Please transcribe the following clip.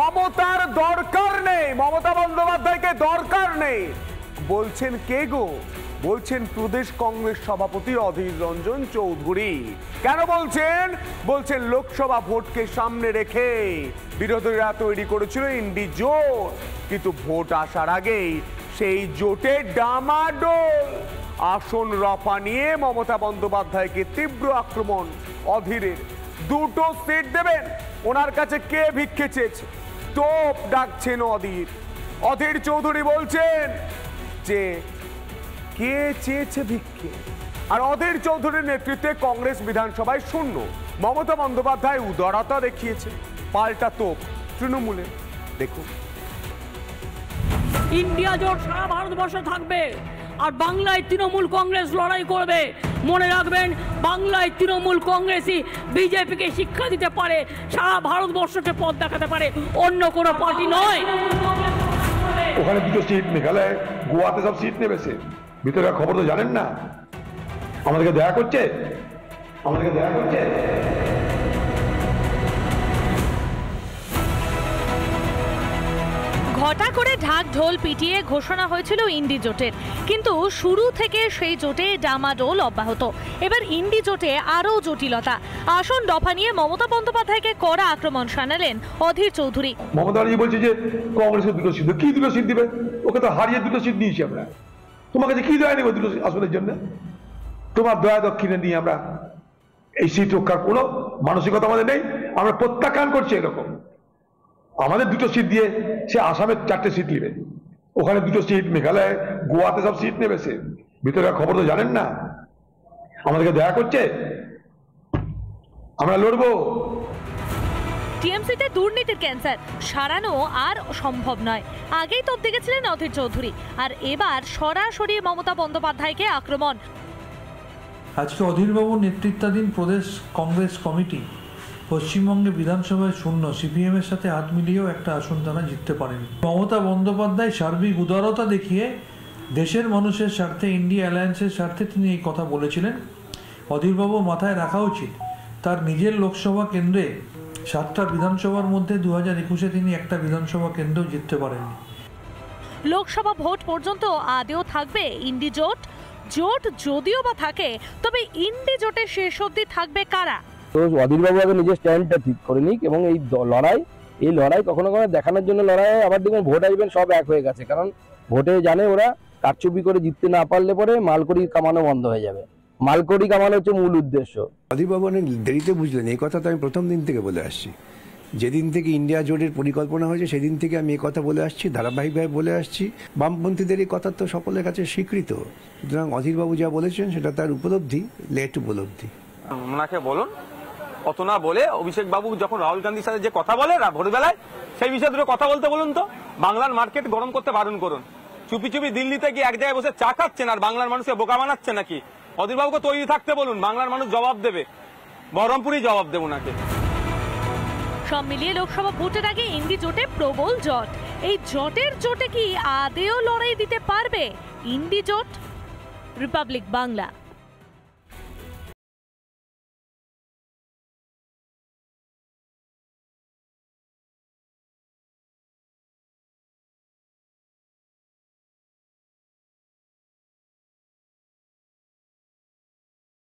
মমতার দরকার নেই, মমতা বন্দ্যোপাধ্যায়কে দরকার নেই বলছেন কে গো? বলছেন প্রদেশ কংগ্রেস সভাপতি অধীর রঞ্জন চৌধুরী। কেন বলছেন? বলছেন লোকসভা ভোটকে সামনে রেখে বিরোধীরা তৈরি করেছিল ইন্ডি জোট, কিন্তু ভোট আসার আগেই সেই জোটে ডামাডোল। আসন রফা নিয়ে মমতা বন্দ্যোপাধ্যায়কে তীব্র আক্রমণ অধীরের। দুটো সিট দেবেন, ওনার কাছে কে ভিক্ষে চেয়েছে? তোপ ডাকছেন অধীর। অধীর চৌধুরী বলছেন যে কে চেয়েছে ভিক্ষে, আর অধীর চৌধুরীর নেতৃত্বে কংগ্রেস বিধানসভায় শূন্য। মমতা বন্দ্যোপাধ্যায় উদারতা দেখিয়েছে, পাল্টা তোপ তৃণমূলে। দেখুন, ইন্ডিয়া জোট সারা ভারতবর্ষে থাকবে আর বাংলায় তৃণমূল কংগ্রেস লড়াই করবে। মনে রাখবেন, বাংলায় তৃণমূল কংগ্রেসই বিজেপিকে শিক্ষা দিতে পারে, সারা ভারতবর্ষকে পথ দেখাতে পারে, অন্য কোনো পার্টি নয়। ওখানে দুটো সিট, মেঘালয় গোয়াতে সব সিট নেমেছে। ভিতরে খবর তো জানেন না, আমাদেরকে দেখা করছে। ঘটা করে ঢাক ঢোল পিটিয়ে ঘোষণা হয়েছিল ইন্ডি জোটের, কিন্তু শুরু থেকে সেই জোটে ডামাডোল অব্যাহত। এবার ইন্ডি জোটে আরও জটিলতা। আসন দফা নিয়ে মমতা বন্দ্যোপাধ্যায়কে কড়া আক্রমণ শানালেন অধীর চৌধুরী। মমতা ব্যানার্জি বলছে যে কংগ্রেসের দুটো সিট, কি দুটো সিট দিবে? ওকে তো হারিয়ে দুটো সিট নিয়েছি আমরা। তোমাকে যে কি দয়া নেব দুটো আসনের জন্য? তোমার দয়া দক্ষিণে নিয়ে আমরা এই সিট রক্ষার কোনো মানসিকতা আমাদের নেই। আমরা প্রত্যাখ্যান করছি এরকম। আমাদের দুটো সিট দিয়ে সে আসামের 4টে সিট নেবে, ওখানে দুটো সিট, মেঘালয় গোয়াতে সব সিট নেমেছে। ভিতরে খবর তো জানেন না, আমাদেরকে দেখা করছে। আমরা লড়বো। টিএমসিতে দুর্নীতির ক্যান্সার সারানো আর সম্ভব নয়। আগেই তোপ দেখেছিলেন অধীর চৌধুরী, আর এবার সরাসরি মমতা বন্দ্যোপাধ্যায়কে আক্রমণ। আজকে অধীরবাবুর নেতৃত্বাধীন প্রদেশ কংগ্রেস কমিটি পশ্চিমবঙ্গে বিধানসভায় শূন্য। সিপিএম এর সাথে হাত মিলিয়েও একটা আসন তারা জিততে পারেনি। মমতা বন্দ্যোপাধ্যায় সার্বিক উদারতা দেখিয়ে দেশের মানুষের স্বার্থে, ইন্ডিয়া অ্যালায়েন্সের স্বার্থে তিনি এই কথা বলেছিলেন। অধীরবাবু মাথায় রাখা উচিত, তার নিজের লোকসভা কেন্দ্রে 7টা বিধানসভার মধ্যে 2021-এ তিনি একটা বিধানসভা কেন্দ্রেও জিততে পারেননি। লোকসভা ভোট পর্যন্ত আদেও থাকবে ইন্ডি জোট? জোট যদিও বা থাকে, তবে ইন্ডি জোটের শেষ অবধি থাকবে কারা? তো অধীরবাবু আগে নিজের স্ট্যান্ডটা ঠিক করে নিক, এবং এই লড়াই কখনো কখনো দেখানোর জন্য লড়াই। আবার দেখুন, ভোট আসবেন সব এক হয়ে গেছে, কারণ ভোটে জানে ওরা কারচুপি করে জিততে না পারলে পরে মালকড়ি কামানো বন্ধ হয়ে যাবে। মালকড়ি কামানো হচ্ছে মূল উদ্দেশ্য। অধীরবাবু অনেক দেরিতে বুঝলেন, এই কথা তো আমি প্রথম দিন থেকে বলে আসছি। যেদিন থেকে ইন্ডিয়া জোটের পরিকল্পনা হয়েছে সেদিন থেকে আমি এই কথা বলে আসছি, ধারাবাহিকভাবে বলে আসছি। বামপন্থীদের এই কথা তো সকলের কাছে স্বীকৃত। সুতরাং অধীরবাবু যা বলেছেন সেটা তার উপলব্ধি, লেট উপলব্ধি। ওনাকে বলুন, অত না বলে অভিষেক বাবু যখন রাহুল গান্ধীর সাথে যে কথা বলে ভোরবেলায়, সেই বিষয়ে দুটো কথা বলতে বলুন তো। বাংলার মার্কেট গরম করতে বারণ করুন। চুপি চুপি দিল্লিতে গিয়ে এক জায়গায় বসে চা খাচ্ছেন আর বাংলার মানুষকে বোকা বানাচ্ছে নাকি? অধীরবাবুকে তৈরি থাকতে বলুন, বাংলার মানুষ জবাব দেবে, বহরমপুরই জবাব দেব ওনাকে। সব মিলিয়ে লোকসভা ভোটের আগে ইন্ডি জোটে প্রবল জট। এই জোটে কি আদেও লড়াই দিতে পারবে ইন্ডি জোট? রিপাবলিক বাংলা।